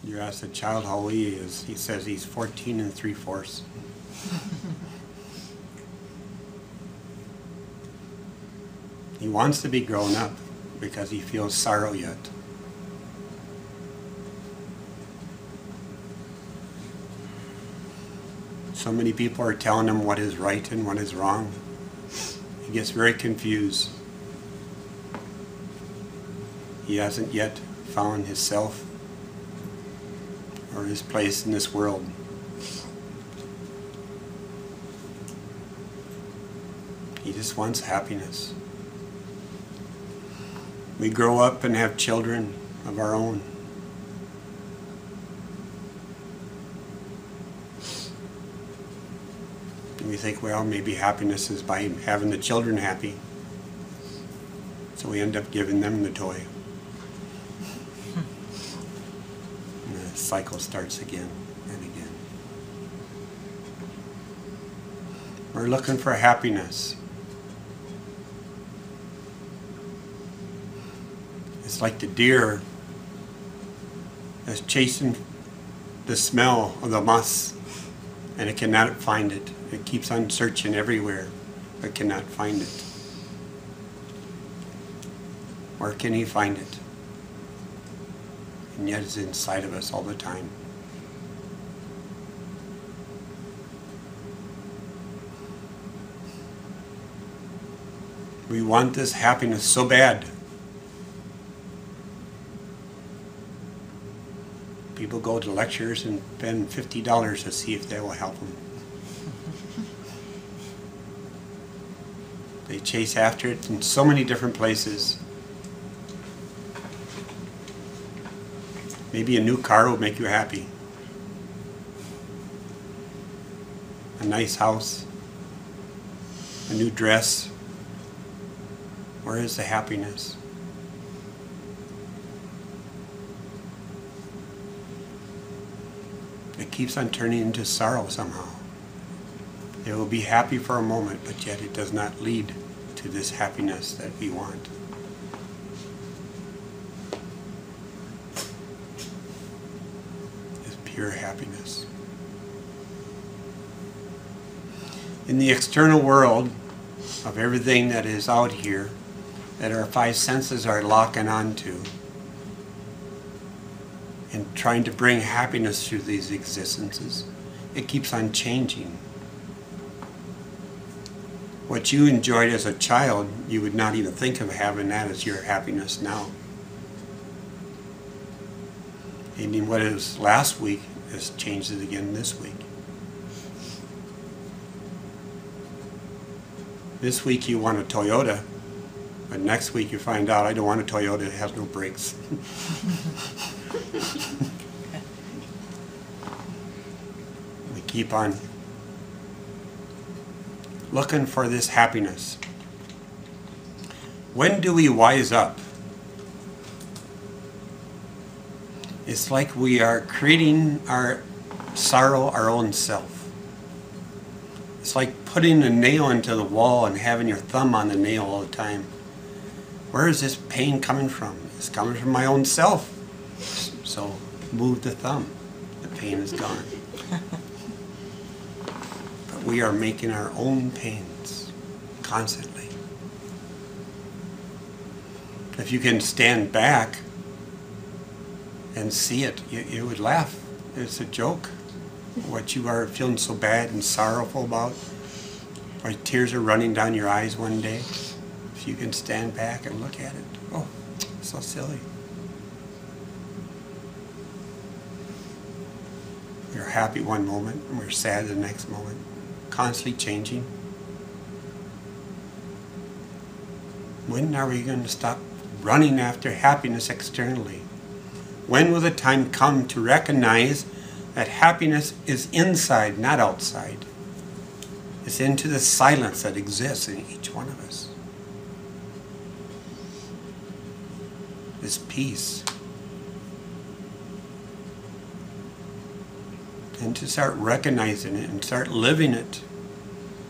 You ask a child how old he is, he says he's 14 3/4. He wants to be grown up because he feels sorrow yet. So many people are telling him what is right and what is wrong. He gets very confused. He hasn't yet found himself or his place in this world. He just wants happiness. We grow up and have children of our own. And we think, well, maybe happiness is by having the children happy. So we end up giving them the toy. And the cycle starts again and again. We're looking for happiness. It's like the deer that's chasing the smell of the moss, and it cannot find it. It keeps on searching everywhere, but cannot find it. Where can he find it? And yet it's inside of us all the time. We want this happiness so bad. People go to lectures and spend $50 to see if they will help them. They chase after it in so many different places. Maybe a new car will make you happy. A nice house. A new dress. Where is the happiness? It keeps on turning into sorrow somehow. It will be happy for a moment, but yet it does not lead to this happiness that we want. This pure happiness. In the external world of everything that is out here, that our five senses are locking onto, and trying to bring happiness through these existences, it keeps on changing. What you enjoyed as a child, you would not even think of having that as your happiness now. And what is last week has changed it again this week. This week you want a Toyota, but next week you find out I don't want a Toyota, it has no brakes. We keep on looking for this happiness. When do we wise up? It's like we are creating our sorrow our own self. It's like putting a nail into the wall and having your thumb on the nail all the time. Where is this pain coming from? It's coming from my own self. So move the thumb. The pain is gone. But we are making our own pains constantly. If you can stand back and see it, you would laugh. It's a joke. What you are feeling so bad and sorrowful about, or tears are running down your eyes one day. If you can stand back and look at it, oh, so silly. We're happy one moment and we're sad the next moment, constantly changing. When are we going to stop running after happiness externally? When will the time come to recognize that happiness is inside, not outside? It's into the silence that exists in each one of us. This peace. And to start recognizing it and start living it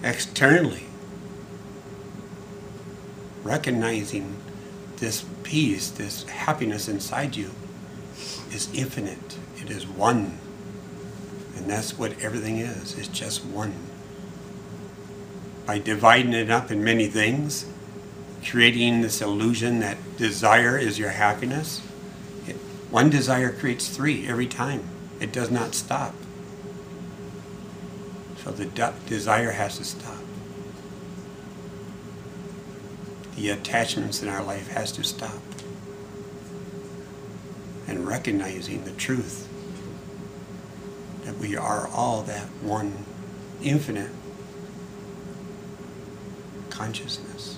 externally. Recognizing this peace, this happiness inside you, is infinite. It is one. And that's what everything is. It's just one. By dividing it up in many things, creating this illusion that desire is your happiness, one desire creates three every time. It does not stop. So the desire has to stop. The attachments in our life has to stop. And recognizing the truth that we are all that one infinite consciousness.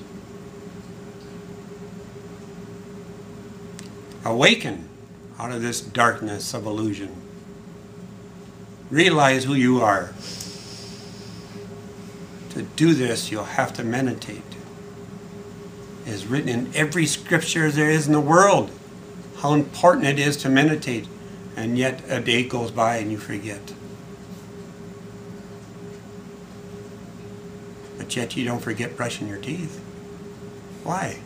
Awaken out of this darkness of illusion. Realize who you are. To do this, you'll have to meditate. It is written in every scripture there is in the world how important it is to meditate, and yet a day goes by and you forget. But yet you don't forget brushing your teeth. Why?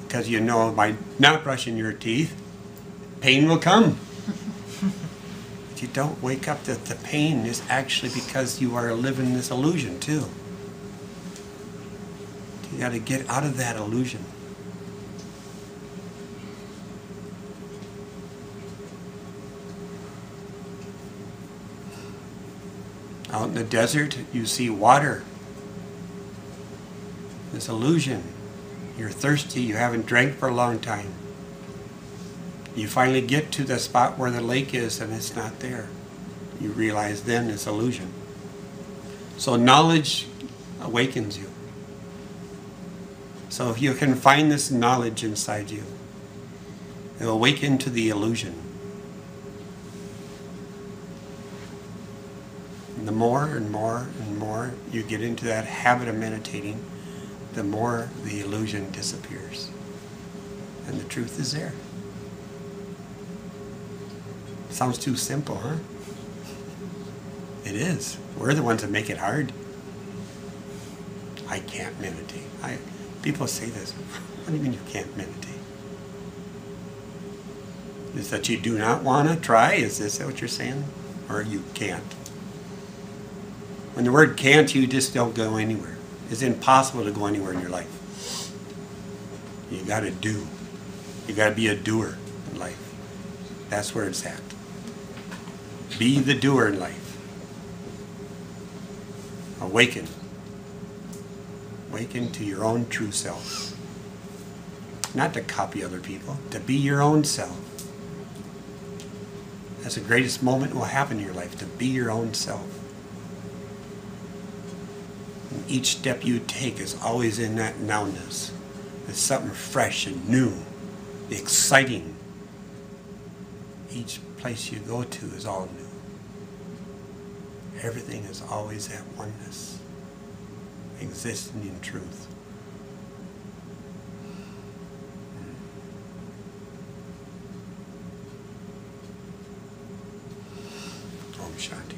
Because you know by not brushing your teeth, pain will come. But you don't wake up that the pain is actually because you are living this illusion too. You got to get out of that illusion. Out in the desert, you see water. This illusion. You're thirsty, you haven't drank for a long time. You finally get to the spot where the lake is and it's not there. You realize then it's illusion. So knowledge awakens you. So if you can find this knowledge inside you, it will awaken to the illusion. And the more and more and more you get into that habit of meditating, the more the illusion disappears. And the truth is there. Sounds too simple, huh? It is. We're the ones that make it hard. I can't meditate. People say this. What do you mean you can't meditate? Is that you do not want to try? Is this what you're saying? Or you can't? When the word can't, you just don't go anywhere. It's impossible to go anywhere in your life. You got to do. You got to be a doer in life. That's where it's at. Be the doer in life. Awaken. Awaken to your own true self. Not to copy other people, to be your own self. That's the greatest moment that will happen in your life, to be your own self. And each step you take is always in that nowness. It's something fresh and new, exciting. Each place you go to is all new. Everything is always that oneness, existing in truth. Om Shanti.